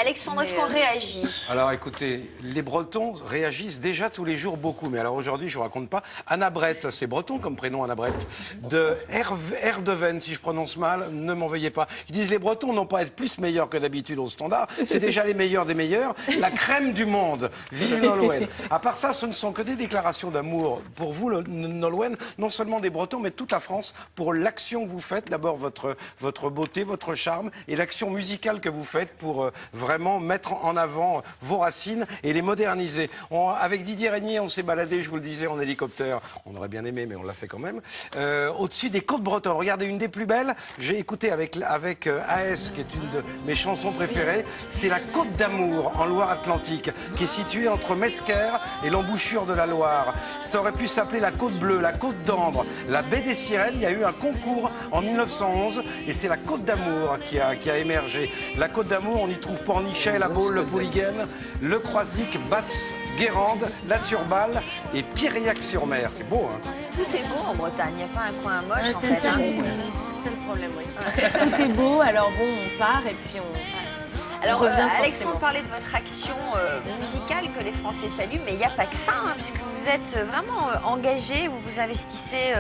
Alexandre, est-ce qu'on réagit? Alors écoutez, les Bretons réagissent déjà tous les jours beaucoup. Mais alors aujourd'hui, je ne vous raconte pas. Anna Brett, c'est breton comme prénom, Anna Brett. De Erdeven, si je prononce mal, ne m'en veuillez pas. Ils disent les Bretons n'ont pas à être plus meilleurs que d'habitude au standard. C'est déjà les meilleurs des meilleurs. La crème du monde. Vive Nolwenn. À part ça, ce ne sont que des déclarations d'amour pour vous, Nolwenn. Non seulement des Bretons, mais toute la France pour l'action que vous faites. D'abord votre beauté, votre charme et l'action musicale que vous faites pour vraiment mettre en avant vos racines et les moderniser. Avec Didier Régnier, on s'est baladé, je vous le disais, en hélicoptère. On aurait bien aimé, mais on l'a fait quand même. Au-dessus des côtes bretonnes. Regardez, une des plus belles, j'ai écouté avec AS, qui est une de mes chansons préférées. C'est la Côte d'Amour, en Loire-Atlantique, qui est située entre Mesquer et l'embouchure de la Loire. Ça aurait pu s'appeler la Côte Bleue, la Côte d'Ambre, la Baie des Sirènes. Il y a eu un concours en 1911 et c'est la Côte d'Amour qui a émergé. La Côte d'Amour, on y trouve Pornichet, La Baule, le Pouliguen, le Croisic, Batz, Guérande, la Turballe et Piriac-sur-Mer. C'est beau, hein? Tout est beau en Bretagne, il n'y a pas un coin moche en C'est fait. ça, c'est ça le problème, oui. Tout est beau, alors bon, on part et puis Alors, revient Alexandre forcément. parlait de votre action musicale que les Français saluent, mais il n'y a pas que ça, hein, puisque vous êtes vraiment engagé, vous vous investissez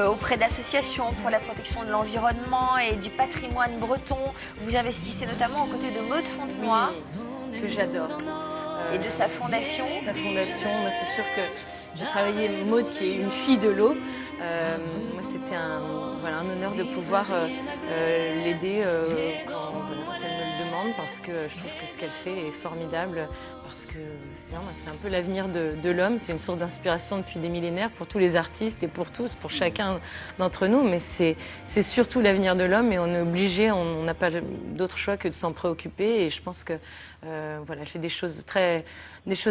auprès d'associations pour la protection de l'environnement et du patrimoine breton. Vous investissez notamment aux côtés de Maude Fontenoy. que j'adore. Et de sa fondation. Sa fondation, moi, c'est sûr que j'ai travaillé Maude, qui est une fille de l'eau. Moi, c'était un honneur de pouvoir l'aider quand elle me le demande, parce que je trouve que ce qu'elle fait est formidable, parce que c'est un peu l'avenir de l'homme. C'est une source d'inspiration depuis des millénaires pour tous les artistes et pour tous, pour chacun d'entre nous, mais c'est surtout l'avenir de l'homme et on est obligé, on n'a pas d'autre choix que de s'en préoccuper et je pense que elle fait des choses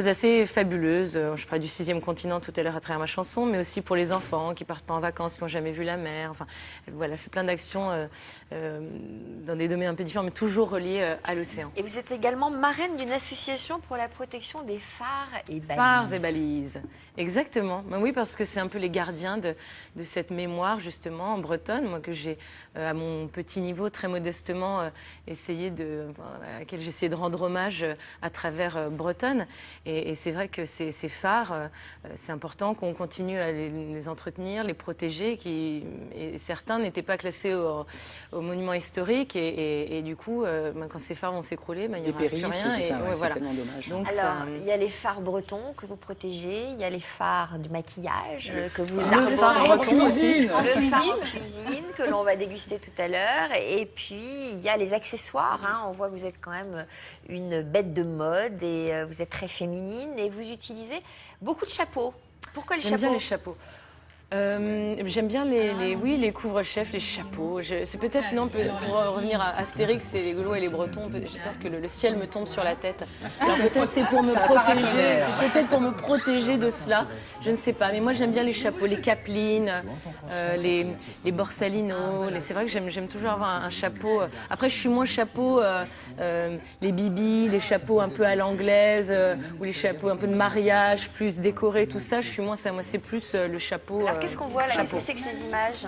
assez fabuleuses. Je parlais du 6e continent tout à l'heure à travers ma chanson, mais aussi pour les enfants qui partent pas en vacances, qui n'ont jamais vu la mer. Enfin, elle fait plein d'actions dans des domaines un peu différents, mais toujours reliés à l'océan. Et vous êtes également marraine d'une association pour la protection des phares et balises. Phares et balises, exactement. Ben oui, parce que c'est un peu les gardiens de cette mémoire, justement, en bretonne, moi que j'ai, à mon petit niveau, très modestement, à laquelle j'ai essayé de rendre hommage à travers Bretonne. Et c'est vrai que ces phares, c'est important qu'on continue à les entretenir, les protéger. Et certains n'étaient pas classés au monument historique. Et du coup, quand ces phares vont s'écrouler, il n'y aura plus rien. C'est tellement dommage. Donc, alors, il y a les phares bretons que vous protégez, il y a les phares du maquillage que vous arborez. Le phare en cuisine Que l'on va déguster tout à l'heure. Et puis, il y a les accessoires. On voit que vous êtes quand même une bête de mode et vous êtes très féminine et vous utilisez beaucoup de chapeaux. Pourquoi les chapeaux? J'aime bien les chapeaux. J'aime bien les couvre-chefs, les chapeaux. C'est peut-être, non, pour revenir à Astérix et les Gaulois et les Bretons, j'ai peur que le ciel me tombe sur la tête. Alors peut-être c'est pour me protéger, c'est peut-être pour me protéger de cela, je ne sais pas. Mais moi j'aime bien les chapeaux, les capelines, les borsalino. C'est vrai que j'aime toujours avoir un chapeau. Après je suis moins chapeau, les bibis, les chapeaux un peu à l'anglaise, ou les chapeaux un peu de mariage, plus décorés, tout ça. Je suis moins ça. Moi c'est plus le chapeau. Alors qu'est-ce qu'on voit là? Qu'est-ce que c'est que ces images?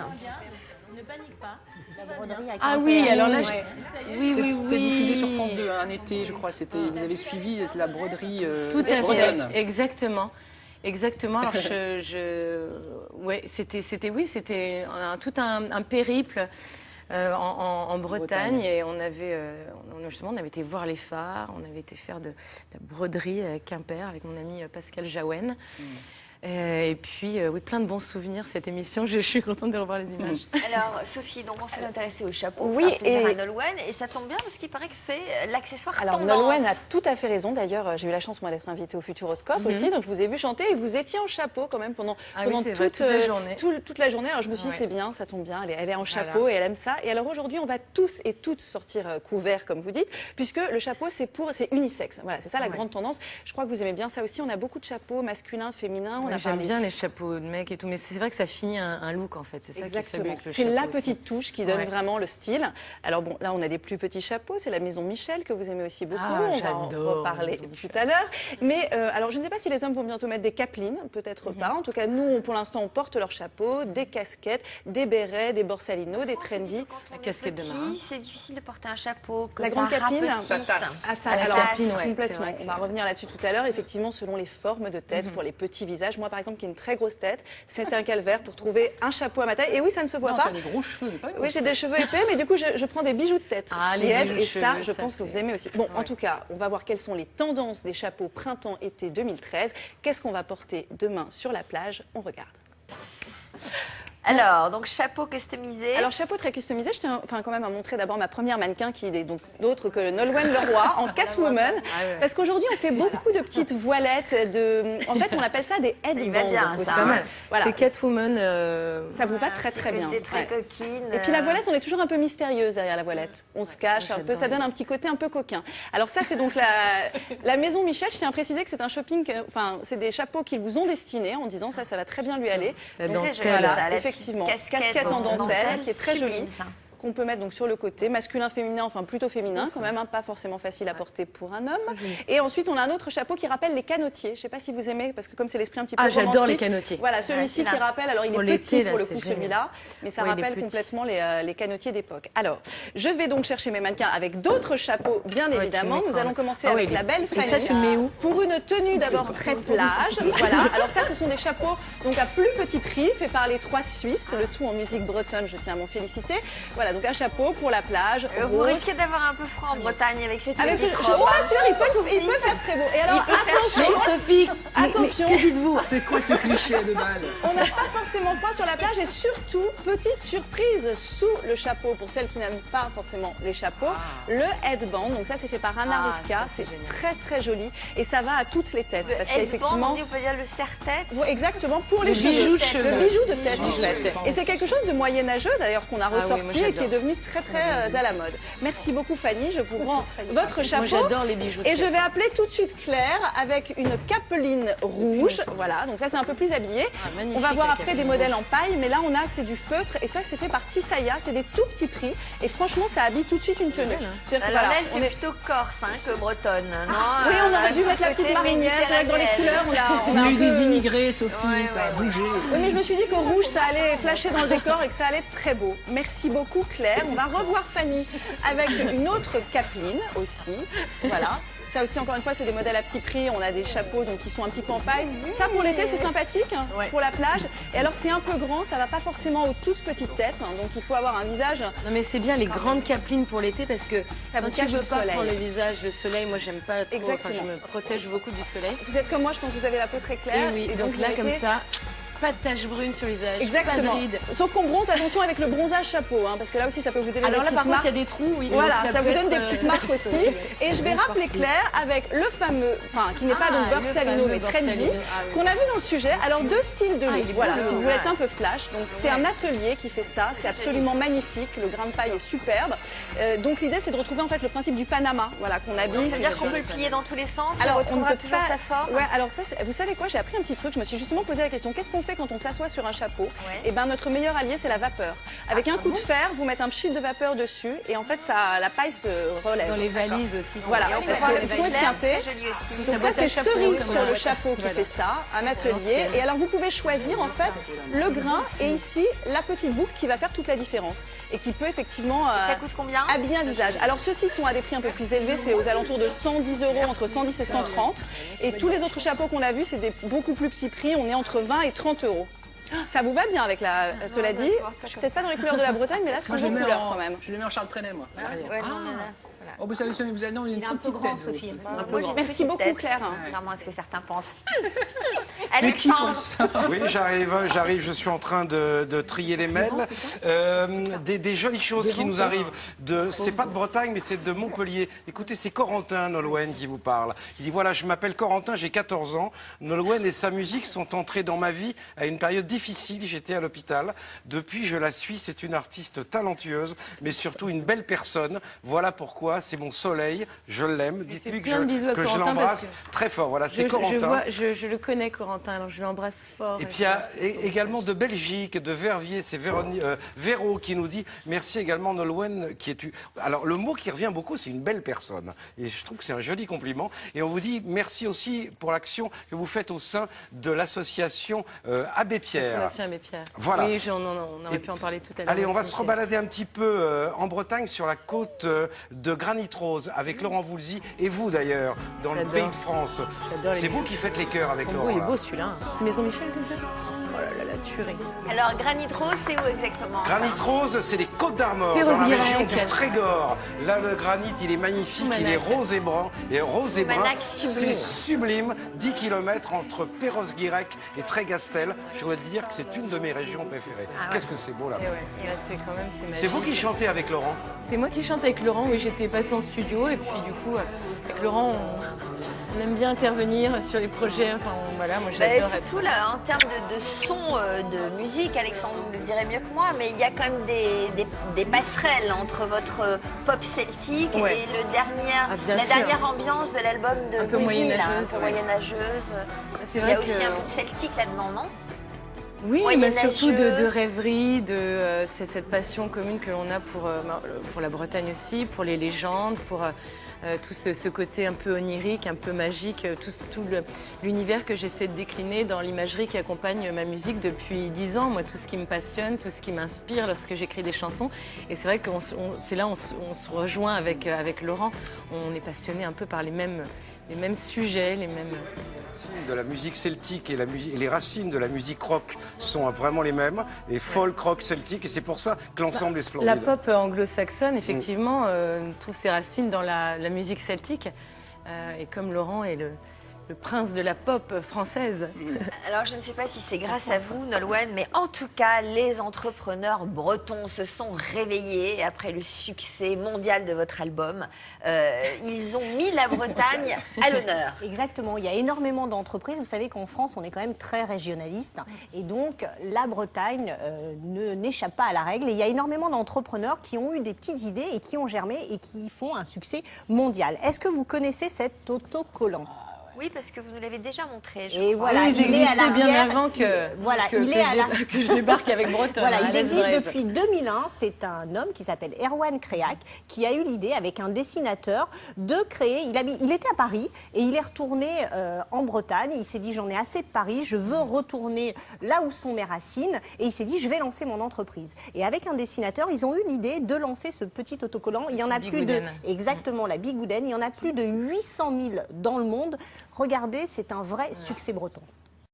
Ne panique pas. Ah oui, alors là, C'était diffusé sur France 2 un été, je crois. Vous avez suivi la broderie tout à bretonne. fait, exactement. Alors c'était tout un périple en Bretagne et on avait été voir les phares, on avait été faire de la broderie à Quimper avec mon ami Pascal Jaouen. Et puis, plein de bons souvenirs, cette émission. Je suis contente de revoir les images. Alors, Sophie, donc on s'est intéressé au chapeau. Oui, pour faire plaisir à Nolwenn. Et ça tombe bien parce qu'il paraît que c'est l'accessoire tendance. Alors, Nolwenn a tout à fait raison. D'ailleurs, j'ai eu la chance, moi, d'être invitée au Futuroscope aussi. Donc, je vous ai vu chanter et vous étiez en chapeau quand même pendant toute la journée. Toute la journée. Alors, je me suis dit, c'est bien, ça tombe bien. Elle est en chapeau et elle aime ça. Et alors, aujourd'hui, on va tous et toutes sortir couverts, comme vous dites, puisque le chapeau, c'est unisexe. Voilà, c'est ça la grande tendance. Je crois que vous aimez bien ça aussi. On a beaucoup de chapeaux masculins, féminins. On a J'aime parlé. bien les chapeaux de mecs et tout, mais c'est vrai que ça finit un look en fait. C'est ça qui est fabuleux Exactement. avec le C'est chapeau la aussi. petite touche qui donne vraiment le style. Alors bon, là on a des plus petits chapeaux, c'est la maison Michel que vous aimez aussi beaucoup. Ah, On va en j'adore reparler la maison tout Michel. à l'heure. Mais alors je ne sais pas si les hommes vont bientôt mettre des capelines, peut-être pas. En tout cas, nous pour l'instant on porte leurs chapeaux, des casquettes, des bérets, des borsalino, des trendy. Quand on La est casquette de marin. petit, c'est difficile de porter un chapeau. Que La ça grande capeline, rapetisse. ça tasse. Ah, ça, la alors, capine, ouais, complètement. c'est vrai que- On va revenir là-dessus tout à l'heure. Effectivement, selon les formes de tête, pour les petits visages. Moi, par exemple, qui ai une très grosse tête, c'était un calvaire pour trouver un chapeau à ma taille. Et oui, ça ne se voit Non, pas. t'as des gros cheveux, mais pas une Oui, grosse j'ai des tête. cheveux épais, mais du coup, je prends des bijoux de tête, Ah, ce qui les aide. bijoux Et de ça, cheveux, je ça, pense que c'est- vous aimez aussi. Bon, en Ouais. tout cas, on va voir quelles sont les tendances des chapeaux printemps-été 2013. Qu'est-ce qu'on va porter demain sur la plage? On regarde. Alors, donc chapeau customisé. Alors, chapeau très customisé, je tiens quand même à montrer d'abord ma première mannequin qui est donc d'autre que Nolwenn Leroy en Catwoman. Ah ouais. Parce qu'aujourd'hui, on fait beaucoup de petites voilettes. En fait, on appelle ça des va headbands. bien, aussi. ça, Pas mal. Voilà. C'est Catwoman. Ça vous va Voilà, très petit très bien. côté très Ouais. coquine. Et puis la voilette, on est toujours un peu mystérieuse derrière la voilette. On se cache un peu, ça donne un petit côté un peu coquin. Alors ça, c'est donc la maison Michel. Je tiens à préciser que c'est un shopping, enfin, c'est des chapeaux qu'ils vous ont destinés en disant ça va très bien lui aller. La Donc, Très joli, dentelle. ça, la petite effectivement. casquette En dentelle, qui est très sublime, jolie. ça. Qu'on peut mettre donc sur le côté, masculin, féminin, enfin plutôt féminin quand même, hein, pas forcément facile à porter pour un homme. Et ensuite, on a un autre chapeau qui rappelle les canotiers. Je ne sais pas si vous aimez, parce que comme c'est l'esprit un petit peu Ah, j'adore romantique, les canotiers. Voilà, celui-ci celui-là. qui rappelle, alors il Pour est l'été, petit là, pour le c'est coup génial. celui-là, mais ça Oui, il est rappelle petit. complètement les canotiers d'époque. Alors, je vais donc chercher mes mannequins avec d'autres chapeaux, bien tu évidemment. mets Nous quoi, allons là commencer Ah oui, avec les- la belle Et Fanny. ça, tu le mets où Pour une tenue d'abord très plage, voilà. Alors ça, ce sont des chapeaux donc à plus petit prix, fait par les 3 Suisses, le tout en musique bretonne, je tiens à m'en féliciter. Voilà, donc un chapeau pour la plage, Vous rose. risquez d'avoir un peu froid en Bretagne avec cette Avec ce- petite je suis robe. pas sûre, il peut faire très beau. Et alors, attention, Sophie, attention, dites-vous? C'est quoi ce cliché de balle? on n'a pas forcément froid sur la plage et surtout, petite surprise sous le chapeau pour celles qui n'aiment pas forcément les chapeaux, le headband. Donc ça, c'est fait par Anna Rivka, c'est très très joli et ça va à toutes les têtes parce qu'il y a Headband, effectivement on peut dire le serre-tête. exactement pour les bijou de cheveux, cheveux. le bijou de tête en Bijou, fait. oui. Et c'est quelque chose de moyenâgeux d'ailleurs qu'on a oui, moi, ressorti et qui est j'adore. devenu très très à la mode. Merci beaucoup Fanny, je vous rends votre chapeau. Moi, j'adore les bijoux. de Et je tête. vais appeler tout de suite Claire avec une capeline rouge. Voilà, donc ça c'est un peu plus habillé. magnifique, On va voir la après des capeline modèles en paille, mais là on a c'est du feutre et ça c'est fait par Tissaya, c'est des tout petits prix et franchement ça habille tout de suite une tenue. C'est-à-dire que, Alors voilà, là, on elle fait est- plutôt corse que bretonne, non Oui, on aurait dû un mettre la côté petite marinière, c'est vrai que dans les couleurs on a On a un eu peu... des immigrés, Sophie, Ouais, ça a ouais, bougé. Oui, mais je me suis dit qu'au rouge, ça allait flasher dans le décor et que ça allait être très beau. Merci beaucoup, Claire. On va revoir Fanny avec une autre capeline aussi. Voilà. Ça aussi, encore une fois, c'est des modèles à petit prix. On a des chapeaux donc, qui sont un petit peu en paille. Ça, pour l'été, c'est sympathique Ouais. pour la plage. Et alors, c'est un peu grand. Ça va pas forcément aux toutes petites têtes. Donc, il faut avoir un visage. Non mais c'est bien les grandes capelines pour l'été parce que Ça vous quand tu cache veux du pas soleil. prendre le visage, le soleil, moi j'aime pas trop. Exactement. Enfin, je me protège beaucoup du soleil. Vous êtes comme moi, je pense que vous avez la peau très claire. Et oui, Et donc là vous comme mettez- ça, pas de taches brunes sur le visage, Exactement. pas de rides. Sauf qu'on bronze, attention avec le bronzage chapeau, hein, parce que là aussi, ça peut vous donner Alors des là petites par contre marques. il y a des trous. Oui, Voilà, donc ça vous peut donne des être, petites marques aussi. Et je vais rappeler Claire avec le fameux, enfin qui n'est pas donc le Borsalino fameux mais trendy, Borsalino. Ah oui. qu'on a vu dans le sujet. Alors deux styles de Ah, look. il est Voilà, beau, si vous ouais. voulez être un peu flash. Donc c'est un atelier qui fait ça, c'est absolument magnifique. Le grain de paille est superbe. Donc l'idée c'est de retrouver en fait le principe du Panama, voilà qu'on habille. Ça veut dire qu'on peut le plier dans tous les sens, Alors, on on retrouvera ne peut toujours pas- sa forme. Ouais, alors ça, vous savez quoi, j'ai appris un petit truc. Je me suis justement posé la question qu'est-ce qu'on fait quand on s'assoit sur un chapeau Ouais. Et ben notre meilleur allié, c'est la vapeur. Avec un coup de fer, vous mettez un pchit de vapeur dessus, et en fait, la paille se relève. Dans les valises aussi. Voilà. Et on peut Parce voir le qu'elles sont vert, esquintées. très joli aussi. Donc Ça ça, boîte à c'est chapeau, cerise comme sur un- le chapeau qui Voilà. fait ça, un atelier. l'ancienne. Et alors, vous pouvez choisir en fait le grain et ici la petite boucle qui va faire toute la différence et qui peut effectivement Ça coûte combien habiller un visage. Alors ceux-ci sont à des prix un peu plus élevés, c'est aux alentours de 110 €, entre 110 et 130. Et tous les autres chapeaux qu'on a vus, c'est des beaucoup plus petits prix, on est entre 20 et 30 €. Ça vous va bien avec cela dit. Je suis peut-être pas dans les couleurs de la Bretagne, mais là, ce sont Moi, je vos le mets couleurs en- quand même. Je le mets en Charles Trenet, moi. derrière. Ouais, non, mais là, Oh, vous savez, vous avez non, une toute petite tête. vous. moi, j'ai une Merci petite beaucoup, tête. Claire. Contrairement à ce que certains pensent. Alexandre, Oui, j'arrive, je suis en train de trier les mails. Des jolies choses qui nous arrivent. C'est pas de Bretagne, mais c'est de Montpellier. Écoutez, c'est Corentin Nolwenn qui vous parle. Il dit voilà, je m'appelle Corentin, j'ai 14 ans. Nolwenn et sa musique sont entrés dans ma vie à une période difficile. J'étais à l'hôpital. Depuis, je la suis. C'est une artiste talentueuse, mais surtout une belle personne. Voilà pourquoi Voilà, c'est mon soleil, je l'aime. Dites-lui que je l'embrasse très fort. Voilà, c'est Corentin. Je le connais, Corentin, alors je l'embrasse fort. Et puis il y a également de Belgique, de Verviers, c'est Véro qui nous dit merci également Nolwenn qui est... Alors le mot qui revient beaucoup, c'est une belle personne. Et je trouve que c'est un joli compliment. Et on vous dit merci aussi pour l'action que vous faites au sein de l'association Abbé Pierre. Fondation Abbé Pierre. Voilà. Oui, on aurait pu en parler tout à l'heure. Allez, on va se rebalader un petit peu en Bretagne, sur la côte de Granit Rose, avec Laurent Voulzy, et vous d'ailleurs, dans le pays de France. C'est vous qui faites les chœurs avec Laurent. Il est beau celui-là. C'est Maison Michel, c'est ça? Oh là là, la tuerie. Alors, Granit Rose, c'est où exactement? Granit Rose, c'est les Côtes d'Armor, dans la région du Trégor. Là, le granit, il est magnifique, il est rose et brun. Et rose et brun, c'est sublime. 10 km entre Perros-Guirec et Trégastel. Je dois dire que c'est une de mes régions préférées. Qu'est-ce que c'est beau là-bas. C'est vous qui chantez avec Laurent? C'est moi qui chante avec Laurent, oui, j'étais passée en studio et puis du coup, avec Laurent, on aime bien intervenir sur les projets. Enfin, voilà, moi j'adore. Surtout là, en termes de son, de musique, Alexandre le dirait mieux que moi, mais il y a quand même des passerelles entre votre pop celtique et la dernière ambiance de l'album de Voulzy, un peu moyenâgeuse. Il y a aussi un peu de celtique là-dedans, non? Oui, mais surtout de rêverie, de cette passion commune que l'on a pour la Bretagne aussi, pour les légendes, pour tout ce côté un peu onirique, un peu magique, tout l'univers que j'essaie de décliner dans l'imagerie qui accompagne ma musique depuis 10 ans. Moi, tout ce qui me passionne, tout ce qui m'inspire lorsque j'écris des chansons. Et c'est vrai que c'est là où on se rejoint avec Laurent. On est passionné un peu par les mêmes sujets, les mêmes... de la musique celtique et les racines de la musique rock sont vraiment les mêmes, et folk, rock, celtique, et c'est pour ça que l'ensemble est splendide. La pop anglo-saxonne, effectivement, trouve ses racines dans la musique celtique, et comme Laurent est le prince de la pop française. Alors, je ne sais pas si c'est grâce à vous, Nolwenn, mais en tout cas, les entrepreneurs bretons se sont réveillés après le succès mondial de votre album. Ils ont mis la Bretagne à l'honneur. Exactement. Il y a énormément d'entreprises. Vous savez qu'en France, on est quand même très régionaliste. Et donc, la Bretagne n'échappe pas à la règle. Et il y a énormément d'entrepreneurs qui ont eu des petites idées et qui ont germé et qui font un succès mondial. Est-ce que vous connaissez cet autocollant ? Oui, parce que vous nous l'avez déjà montré. Et voilà, ils existaient bien avant que je débarque avec Breton. Voilà, ils existent depuis 2001. C'est un homme qui s'appelle Erwan Créac qui a eu l'idée avec un dessinateur de créer. Il était à Paris et il est retourné en Bretagne. Il s'est dit j'en ai assez de Paris, je veux retourner là où sont mes racines. Et il s'est dit je vais lancer mon entreprise. Et avec un dessinateur, ils ont eu l'idée de lancer ce petit autocollant. Il y en a plus de exactement la Bigoudaine. Il y en a plus de 800 000 dans le monde. Regardez, c'est un vrai succès breton.